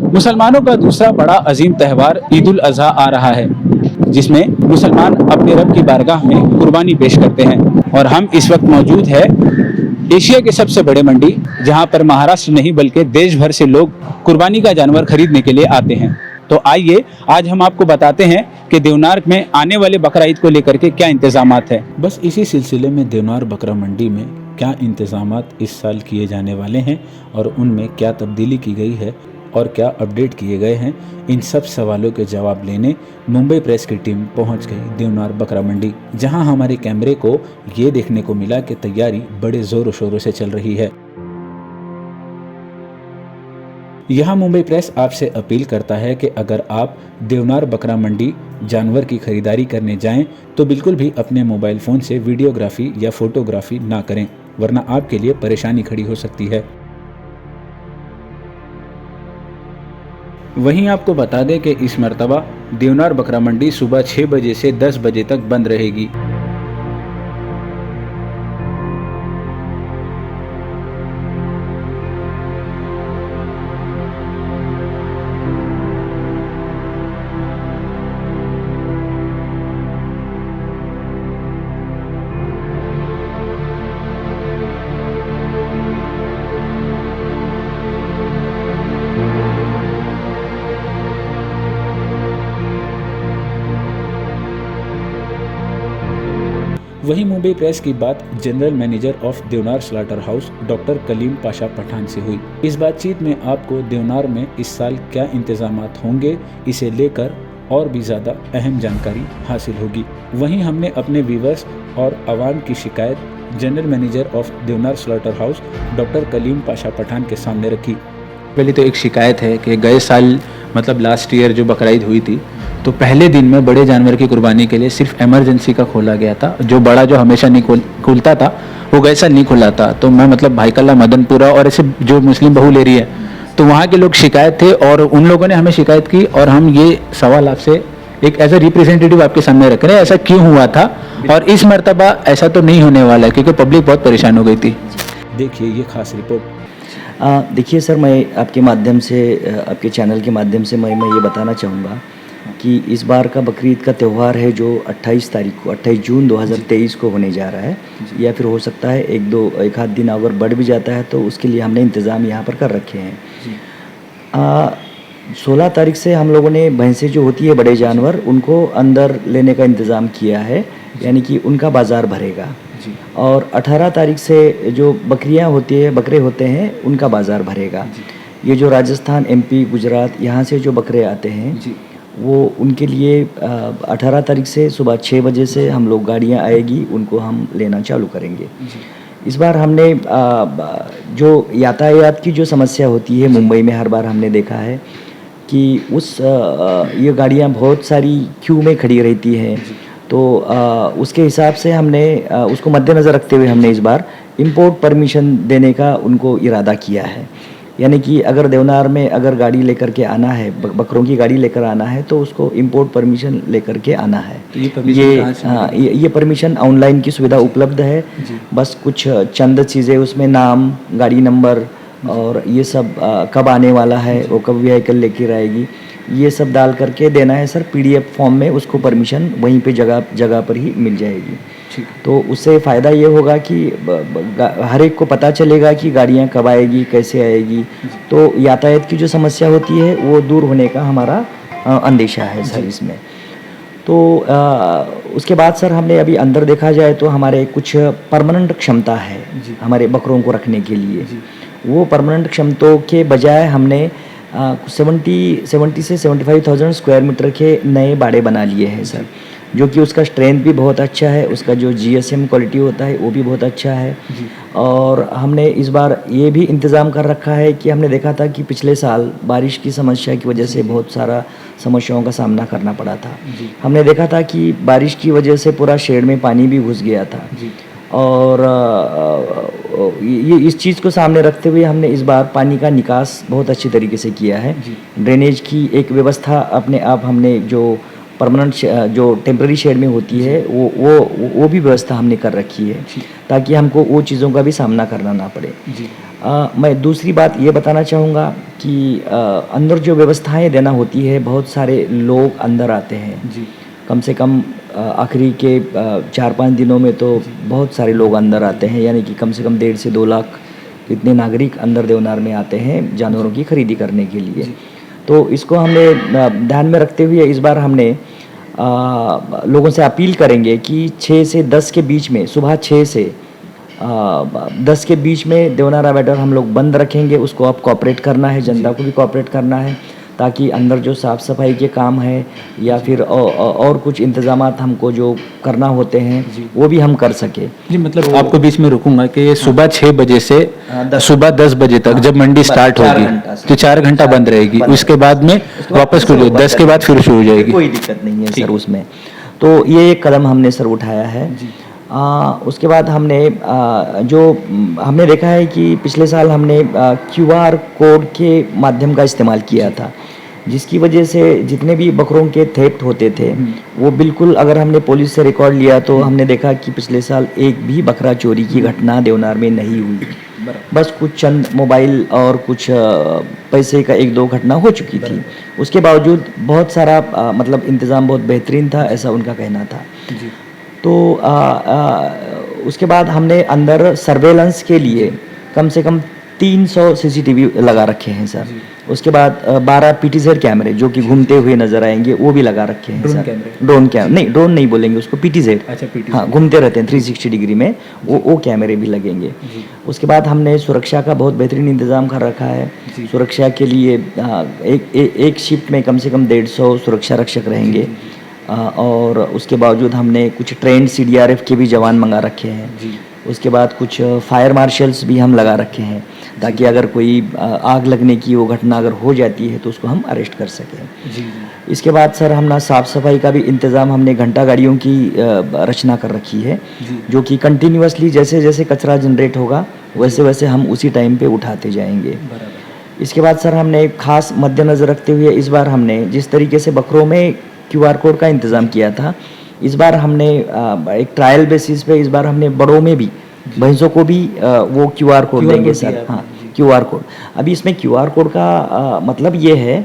मुसलमानों का दूसरा बड़ा अजीम त्यौहार ईद उल अजहा आ रहा है, जिसमें मुसलमान अपने रब की बारगाह में कुर्बानी पेश करते हैं। और हम इस वक्त मौजूद है एशिया के सबसे बड़े मंडी, जहां पर महाराष्ट्र नहीं बल्कि देश भर से लोग कुर्बानी का जानवर खरीदने के लिए आते हैं। तो आइए आज हम आपको बताते हैं कि देवनार में आने वाले बकरा ईद को लेकर के क्या इंतजामात है। बस इसी सिलसिले में देवनार बकरा मंडी में क्या इंतजामात इस साल किए जाने वाले हैं और उनमें क्या तब्दीली की गई है और क्या अपडेट किए गए हैं, इन सब सवालों के जवाब लेने मुंबई प्रेस की टीम पहुंच गई देवनार बकरा मंडी, जहां हमारे कैमरे को ये देखने को मिला कि तैयारी बड़े जोरों शोरों से चल रही है। यहाँ मुंबई प्रेस आपसे अपील करता है कि अगर आप देवनार बकरा मंडी जानवर की खरीदारी करने जाएं तो बिल्कुल भी अपने मोबाइल फ़ोन से वीडियोग्राफी या फोटोग्राफी ना करें, वरना आपके लिए परेशानी खड़ी हो सकती है। वहीं आपको बता दें कि इस मर्तबा देवनार बकरा मंडी सुबह 6 बजे से 10 बजे तक बंद रहेगी। वहीं मुंबई प्रेस की बात general manager of Deonar slaughter house doctor Kaleem Pasha Pathan से हुई। इस बातचीत में आपको देवनार में इस साल क्या इंतजामात होंगे, इसे लेकर और भी ज़्यादा अहम जानकारी हासिल होगी। वहीं हमने अपने व्यूवर्स और आवाम की शिकायत general manager of Deonar slaughter house doctor Kaleem Pasha Pathan के सामने रखी। पहले तो एक शिकायत है कि गए साल मतलब लास्ट ईयर जो बकरा ईद हुई थी, तो पहले दिन में बड़े जानवर की कुर्बानी के लिए सिर्फ इमरजेंसी का खोला गया था। जो बड़ा जो हमेशा नहीं खुलता था वो गए साल नहीं खुला था। तो मैं मतलब भाईकल्ला, मदनपुरा और ऐसे जो मुस्लिम बहुल एरिया है, तो वहाँ के लोग शिकायत थे और उन लोगों ने हमें शिकायत की और हम ये सवाल आपसे एक एज ए रिप्रेजेंटेटिव आपके सामने रख रहे हैं, ऐसा क्यों हुआ था और इस मरतबा ऐसा तो नहीं होने वाला है, क्योंकि पब्लिक बहुत परेशान हो गई थी। देखिए ये खास रिपोर्ट। देखिए सर, मैं आपके माध्यम से, आपके चैनल के माध्यम से मैं ये बताना चाहूँगा कि इस बार का बकरीद का त्यौहार है जो 28 तारीख को 28 जून 2023 को होने जा रहा है, या फिर हो सकता है एक आध दिन अगर बढ़ भी जाता है तो उसके लिए हमने इंतज़ाम यहाँ पर कर रखे हैं। 16 तारीख से हम लोगों ने भैंसें जो होती है बड़े जानवर, उनको अंदर लेने का इंतज़ाम किया है, यानी कि उनका बाज़ार भरेगा। और 18 तारीख से जो बकरियां होती है, बकरे होते हैं, उनका बाज़ार भरेगा। ये जो राजस्थान, एमपी, गुजरात यहाँ से जो बकरे आते हैं वो उनके लिए 18 तारीख से सुबह 6 बजे से हम लोग गाड़ियाँ आएगी, उनको हम लेना चालू करेंगे। इस बार हमने जो यातायात की जो समस्या होती है मुंबई में, हर बार हमने देखा है कि ये गाड़ियाँ बहुत सारी क्यू में खड़ी रहती हैं, तो उसके हिसाब से हमने उसको मद्देनज़र रखते हुए हमने इस बार इंपोर्ट परमिशन देने का उनको इरादा किया है। यानी कि अगर देवनार में अगर गाड़ी लेकर के आना है, बकरों की गाड़ी लेकर आना है, तो उसको इंपोर्ट परमिशन लेकर के आना है। तो ये परमिशन ऑनलाइन की सुविधा उपलब्ध है। बस कुछ चंद चीज़ें उसमें, नाम, गाड़ी नंबर और ये सब कब आने वाला है, वो कब व्हीकल लेकर आएगी, ये सब डाल करके देना है सर। PDF फॉर्म में उसको परमिशन वहीं पे जगह पर ही मिल जाएगी। तो उससे फ़ायदा ये होगा कि हर एक को पता चलेगा कि गाड़ियाँ कब आएगी, कैसे आएगी। तो यातायात की जो समस्या होती है वो दूर होने का हमारा अंदेशा है सर इसमें। तो उसके बाद सर हमने अभी अंदर देखा जाए तो हमारे कुछ परमानेंट क्षमता है हमारे बकरों को रखने के लिए। वो परमानेंट क्षमताओं के बजाय हमने 70 से 75,000 स्क्वायर मीटर के नए बाड़े बना लिए हैं सर, जो कि उसका स्ट्रेंथ भी बहुत अच्छा है, उसका जो GSM क्वालिटी होता है वो भी बहुत अच्छा है। और हमने इस बार ये भी इंतज़ाम कर रखा है कि हमने देखा था कि पिछले साल बारिश की समस्या की वजह से बहुत सारा समस्याओं का सामना करना पड़ा था। हमने देखा था कि बारिश की वजह से पूरा शेड में पानी भी घुस गया था, और ये इस चीज़ को सामने रखते हुए हमने इस बार पानी का निकास बहुत अच्छी तरीके से किया है। ड्रेनेज की एक व्यवस्था अपने आप हमने जो परमानेंट जो टेम्पररी शेड में होती है वो भी व्यवस्था हमने कर रखी है, ताकि हमको वो चीज़ों का भी सामना करना ना पड़े। मैं दूसरी बात ये बताना चाहूँगा कि अंदर जो व्यवस्थाएं देना होती है, बहुत सारे लोग अंदर आते हैं। कम से कम आखिरी के 4-5 दिनों में तो बहुत सारे लोग अंदर आते हैं, यानी कि कम से कम 1.5 से 2 लाख इतने नागरिक अंदर देवनार में आते हैं जानवरों की खरीदी करने के लिए। तो इसको हमने ध्यान में रखते हुए इस बार हमने लोगों से अपील करेंगे कि 6 से 10 के बीच में, सुबह 6 से 10 के बीच में देवनार अबैटर हम लोग बंद रखेंगे। उसको अब कोऑपरेट करना है, जनता को भी कोऑपरेट करना है, ताकि अंदर जो साफ़ सफाई के काम है या फिर और कुछ इंतज़ामात हमको जो करना होते हैं वो भी हम कर सके। जी, मतलब तो आपको बीच में रुकूंगा कि सुबह 6 बजे से सुबह 10 बजे तक जब मंडी स्टार्ट होगी तो 4 घंटा बंद रहेगी, उसके बाद में वापस खुलेगी, 10 के बाद फिर शुरू हो जाएगी। कोई दिक्कत नहीं है सर उसमें। तो ये एक कदम हमने सर उठाया है। उसके बाद हमने हमने देखा है कि पिछले साल हमने QR कोड के माध्यम का इस्तेमाल किया था, जिसकी वजह से जितने भी बकरों के थेफ्ट होते थे वो बिल्कुल, अगर हमने पुलिस से रिकॉर्ड लिया तो हमने देखा कि पिछले साल एक भी बकरा चोरी की घटना देवनार में नहीं हुई। बस कुछ चंद मोबाइल और कुछ पैसे का 1-2 घटना हो चुकी थी। उसके बावजूद बहुत सारा मतलब इंतज़ाम बहुत बेहतरीन था, ऐसा उनका कहना था। तो उसके बाद हमने अंदर सर्वेलेंस के लिए कम से कम 300 CCTV लगा रखे हैं सर। उसके बाद 12 PTZ कैमरे जो कि घूमते हुए नजर आएंगे वो भी लगा रखे हैं सर। ड्रोन कैमरे नहीं, ड्रोन नहीं बोलेंगे उसको, PTZ। अच्छा, PTZ। हाँ, घूमते रहते हैं 360 डिग्री में, वो कैमरे भी लगेंगे। उसके बाद हमने सुरक्षा का बहुत बेहतरीन इंतज़ाम कर रखा है। सुरक्षा के लिए एक शिफ्ट में कम से कम 150 सुरक्षा रक्षक रहेंगे, और उसके बावजूद हमने कुछ ट्रेंड CDRF के भी जवान मंगा रखे हैं। उसके बाद कुछ फायर मार्शल्स भी हम लगा रखे हैं, ताकि अगर कोई आग लगने की वो घटना अगर हो जाती है तो उसको हम अरेस्ट कर सकें। इसके बाद सर हमने साफ़ सफाई का भी इंतज़ाम, हमने घंटा गाड़ियों की रचना कर रखी है, जो कि कंटिन्यूसली जैसे जैसे कचरा जनरेट होगा वैसे वैसे हम उसी टाइम पे उठाते जाएंगे। इसके बाद सर हमने खास मद्देनज़र रखते हुए इस बार हमने जिस तरीके से बकरों में QR कोड का इंतज़ाम किया था, इस बार हमने एक ट्रायल बेसिस पे इस बार हमने बड़ों में भी, भैंसों को भी वो QR कोड देंगे सर। हाँ, QR कोड। अभी इसमें QR कोड का मतलब ये है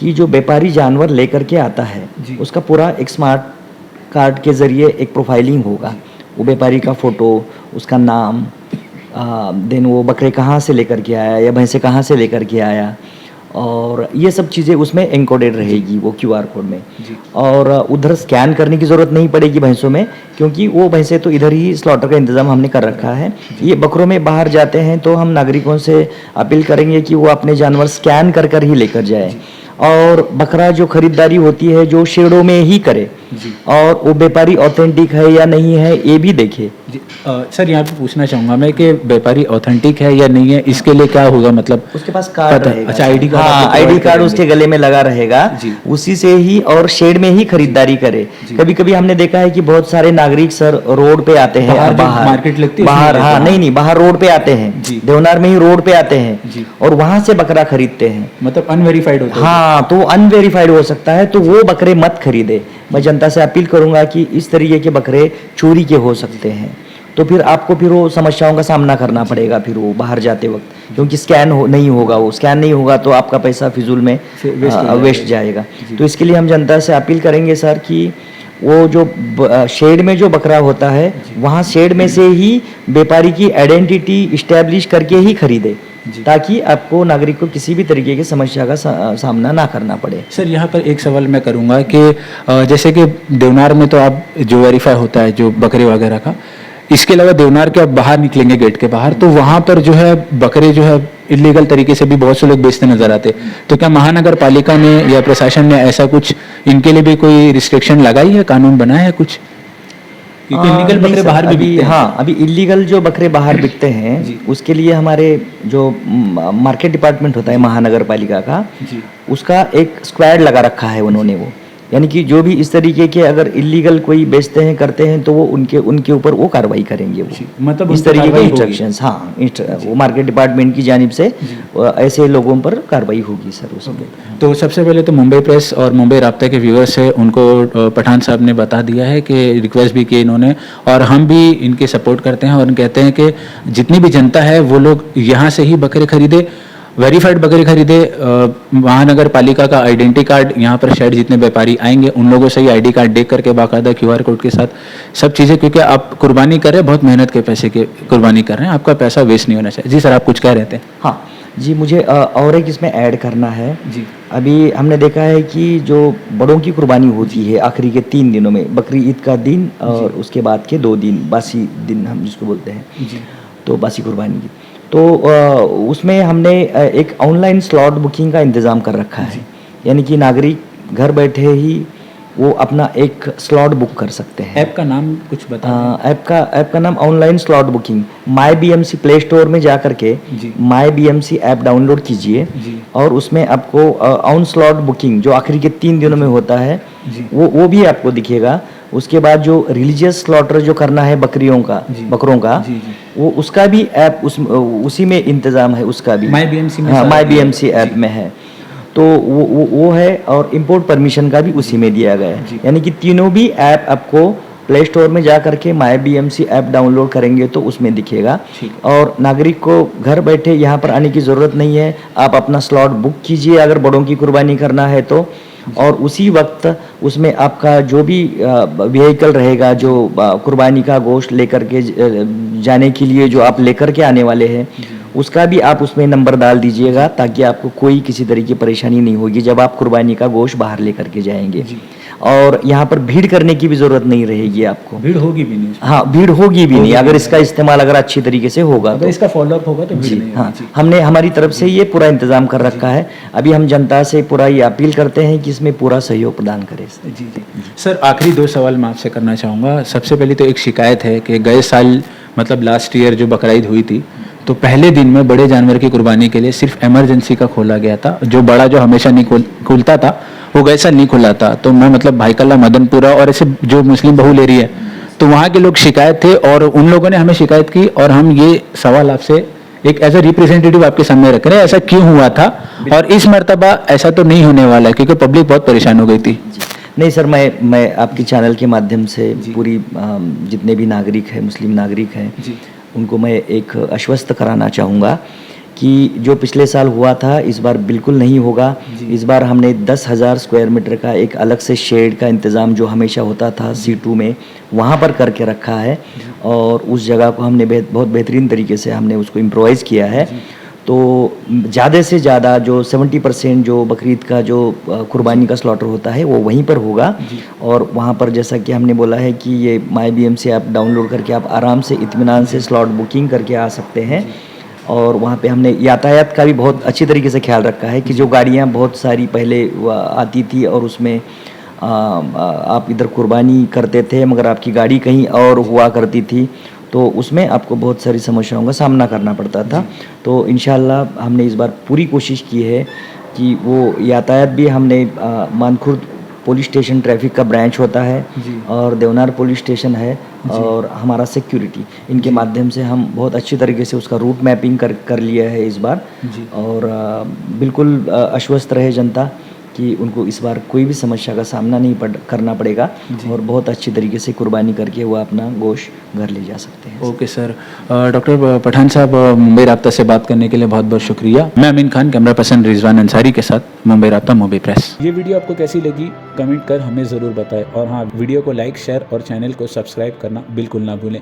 कि जो व्यापारी जानवर लेकर के आता है उसका पूरा एक स्मार्ट कार्ड के ज़रिए एक प्रोफाइलिंग होगा। वो व्यापारी का फ़ोटो, उसका नाम, देन वो बकरे कहाँ से लेकर के आया या भैंसे कहाँ से लेकर के आया, और ये सब चीज़ें उसमें एनकोडेड रहेगी वो QR कोड में। और उधर स्कैन करने की ज़रूरत नहीं पड़ेगी भैंसों में, क्योंकि वो भैंसे तो इधर ही स्लॉटर का इंतज़ाम हमने कर रखा है। ये बकरों में बाहर जाते हैं तो हम नागरिकों से अपील करेंगे कि वो अपने जानवर स्कैन कर कर ही लेकर जाए, और बकरा जो खरीदारी होती है जो शेडों में ही करे, और वो व्यापारी ऑथेंटिक है या नहीं है ये भी देखे। सर यहाँ पे पूछना चाहूँगा मैं कि व्यापारी ऑथेंटिक है या नहीं है, इसके लिए क्या होगा? मतलब उसके पास कार्ड रहेगा। अच्छा, ID कार्ड। हाँ, ID कार्ड उसके गले में लगा रहेगा, उसी से ही और शेड में ही खरीदारी करे। कभी कभी हमने देखा है कि बहुत सारे नागरिक सर रोड पे आते हैं, बाहर मार्केट लगती है बाहर, हाँ नहीं, बाहर रोड पे आते हैं, देवनार में ही रोड पे आते हैं और वहां से बकरा खरीदते हैं, मतलब अनवेरीफाइड होता है। हाँ, तो अनवेरीफाइड हो सकता है, तो वो बकरे मत खरीदे। मैं जनता से अपील करूंगा कि इस तरीके के बकरे चोरी के हो सकते हैं, तो फिर आपको फिर वो समस्याओं का सामना करना पड़ेगा फिर वो बाहर जाते वक्त, क्योंकि नहीं होगा, वो स्कैन नहीं होगा तो आपका पैसा फिजूल में वेस्ट जाएगा। तो इसके लिए हम जनता से अपील करेंगे सर कि वो जो शेड में जो बकरा होता है वहाँ शेड में से ही व्यापारी की आइडेंटिटी इस्टेब्लिश करके ही खरीदे, ताकि आपको नागरिक को किसी भी तरीके की समस्या का सामना ना करना पड़े। सर यहाँ पर एक सवाल मैं करूँगा कि जैसे कि देवनार में तो आप जो वेरीफाई होता है जो बकरे वगैरह का, इसके अलावा देवनार के आप बाहर निकलेंगे गेट के बाहर, तो वहाँ पर जो है बकरे जो है इलीगल तरीके से भी बहुत से लोग बेचते नजर आते, तो क्या महानगर पालिका ने या प्रशासन ने ऐसा कुछ इनके लिए भी कोई रिस्ट्रिक्शन लगाई है, कानून बनाया है कुछ? क्योंकि इलीगल बकरे बाहर भी बिकते हैं। हाँ, अभी इलीगल जो बकरे बाहर बिकते हैं उसके लिए हमारे जो मार्केट डिपार्टमेंट होता है महानगर पालिका का, उसका एक स्क्वाड लगा रखा है उन्होंने, वो यानी कि जो भी इस तरीके के अगर इलीगल कोई बेचते हैं करते हैं तो वो उनके ऊपर वो कार्रवाई करेंगे। वो मतलब इस तरीके के इंस्ट्रक्शंस, हाँ, वो मार्केट डिपार्टमेंट की जानिब से ऐसे लोगों पर कार्रवाई होगी सर उसमें। तो सबसे पहले तो मुंबई प्रेस और मुंबई राब्ता के व्यूअर्स है उनको पठान साहब ने बता दिया है कि रिक्वेस्ट भी की इन्होंने, और हम भी इनके सपोर्ट करते हैं और कहते हैं कि जितनी भी जनता है वो लोग यहाँ से ही बकरे खरीदे, वेरीफाइड बकरे खरीदे। महानगर पालिका का आइडेंटिटी कार्ड, यहाँ पर शायद जितने व्यापारी आएंगे उन लोगों से ही आईडी कार्ड देख करके बाकायदा QR कोड के साथ सब चीज़ें, क्योंकि आप कुर्बानी कर रहे हैं, बहुत मेहनत के पैसे की कुर्बानी कर रहे हैं, आपका पैसा वेस्ट नहीं होना चाहिए। जी सर, आप कुछ कह रहे थे? हाँ जी, मुझे और एक इसमें ऐड करना है जी। अभी हमने देखा है कि जो बड़ों की कुर्बानी होती है आखिरी के 3 दिनों में, बकरी ईद का दिन और उसके बाद के 2 दिन बासी दिन हम जिसको बोलते हैं जी। तो बासी कुर्बानी की, तो उसमें हमने एक ऑनलाइन स्लॉट बुकिंग का इंतज़ाम कर रखा है। यानी कि नागरिक घर बैठे ही वो अपना एक स्लॉट बुक कर सकते हैं। ऐप का नाम कुछ बता दें? ऐप का नाम ऑनलाइन स्लॉट बुकिंग, माई BMC प्ले स्टोर में जा करके माई BMC ऐप डाउनलोड कीजिए और उसमें आपको ऑन स्लॉट बुकिंग जो आखिरी के 3 दिनों में होता है वो भी आपको दिखेगा। उसके बाद जो रिलीजियस स्लॉटर जो करना है बकरों का वो उसका भी ऐप उसी में इंतज़ाम है, उसका भी माई BMC में, माई BMC ऐप में है, तो वो है। और इंपोर्ट परमिशन का भी उसी में दिया गया है। यानी कि तीनों भी ऐप आपको प्ले स्टोर में जा करके माई BMC ऐप डाउनलोड करेंगे तो उसमें दिखेगा। और नागरिक को घर बैठे यहाँ पर आने की ज़रूरत नहीं है, आप अपना स्लॉट बुक कीजिए अगर बड़ों की कुर्बानी करना है तो, और उसी वक्त उसमें आपका जो भी व्हीकल रहेगा जो कुर्बानी का गोश्त लेकर के जाने के लिए जो आप लेकर के आने वाले हैं उसका भी आप उसमें नंबर डाल दीजिएगा ताकि आपको कोई किसी तरह की परेशानी नहीं होगी जब आप कुर्बानी का गोश्त बाहर लेकर के जाएंगे। और यहाँ पर भीड़ करने की भी जरूरत नहीं रहेगी आपको। भीड़ होगी भी नहीं? हाँ, भीड़ होगी भी नहीं अगर इसका इस्तेमाल अगर अच्छी तरीके से होगा तो इसका फॉलोअप होगा तो भीड़ नहीं होगी। हाँ, हमने हमारी तरफ से ये पूरा इंतजाम कर रखा है। अभी हम जनता से पूरा ये अपील करते हैं कि इसमें पूरा सहयोग प्रदान करें। जी। सर, आखिरी 2 सवाल मैं आपसे करना चाहूँगा। सबसे पहले तो एक शिकायत है कि गए साल मतलब लास्ट ईयर जो बकरा ईद हुई थी तो पहले दिन में बड़े जानवर की कुर्बानी के लिए सिर्फ इमरजेंसी का खोला गया था, जो बड़ा जो हमेशा नहीं खुलता था वो गए साल नहीं खुला था। तो मैं मतलब भाईकल्ला, मदनपुरा और ऐसे जो मुस्लिम बहुल एरिया है तो वहाँ के लोग शिकायत थे और उन लोगों ने हमें शिकायत की और हम ये सवाल आपसे एक एज ए रिप्रेजेंटेटिव आपके सामने रख रहे हैं, ऐसा क्यों हुआ था और इस मरतबा ऐसा तो नहीं होने वाला है क्योंकि पब्लिक बहुत परेशान हो गई थी। नहीं सर, मैं आपकी चैनल के माध्यम से पूरी जितने भी नागरिक हैं, मुस्लिम नागरिक हैं, उनको मैं एक आश्वस्त कराना चाहूँगा कि जो पिछले साल हुआ था इस बार बिल्कुल नहीं होगा। इस बार हमने 10,000 स्क्वायर मीटर का एक अलग से शेड का इंतज़ाम जो हमेशा होता था C2 में वहाँ पर करके रखा है और उस जगह को हमने बहुत बेहतरीन तरीके से हमने उसको इम्प्रोवाइज़ किया है। तो ज़्यादा से ज़्यादा जो 70% जो बकरीद का जो कुर्बानी का स्लॉटर होता है वो वहीं पर होगा। और वहाँ पर जैसा कि हमने बोला है कि ये माई BMC ऐप डाउनलोड करके आप आराम से इत्मीनान से स्लॉट बुकिंग करके आ सकते हैं। और वहाँ पे हमने यातायात का भी बहुत अच्छी तरीके से ख्याल रखा है कि जो गाड़ियाँ बहुत सारी पहले आती थी और उसमें आप इधर कुर्बानी करते थे मगर आपकी गाड़ी कहीं और हुआ करती थी तो उसमें आपको बहुत सारी समस्याओं का सामना करना पड़ता था। तो इंशाल्लाह हमने इस बार पूरी कोशिश की है कि वो यातायात भी हमने मानखुर्द पुलिस स्टेशन ट्रैफिक का ब्रांच होता है और देवनार पुलिस स्टेशन है और हमारा सिक्योरिटी, इनके माध्यम से हम बहुत अच्छी तरीके से उसका रूट मैपिंग कर लिया है इस बार। और बिल्कुल आश्वस्त रहे जनता कि उनको इस बार कोई भी समस्या का सामना नहीं करना पड़ेगा और बहुत अच्छी तरीके से कुर्बानी करके वो अपना गोश्त घर ले जा सकते हैं। Okay sir. डॉक्टर पठान साहब, मुंबई राब्ता से बात करने के लिए बहुत बहुत शुक्रिया। मैं अमीन खान, कैमरा पर्सन रिजवान अंसारी के साथ, मुंबई राब्ता, मुंबई प्रेस। ये वीडियो आपको कैसी लगी कमेंट कर हमें ज़रूर बताएं और हाँ, वीडियो को लाइक, शेयर और चैनल को सब्सक्राइब करना बिल्कुल ना भूलें।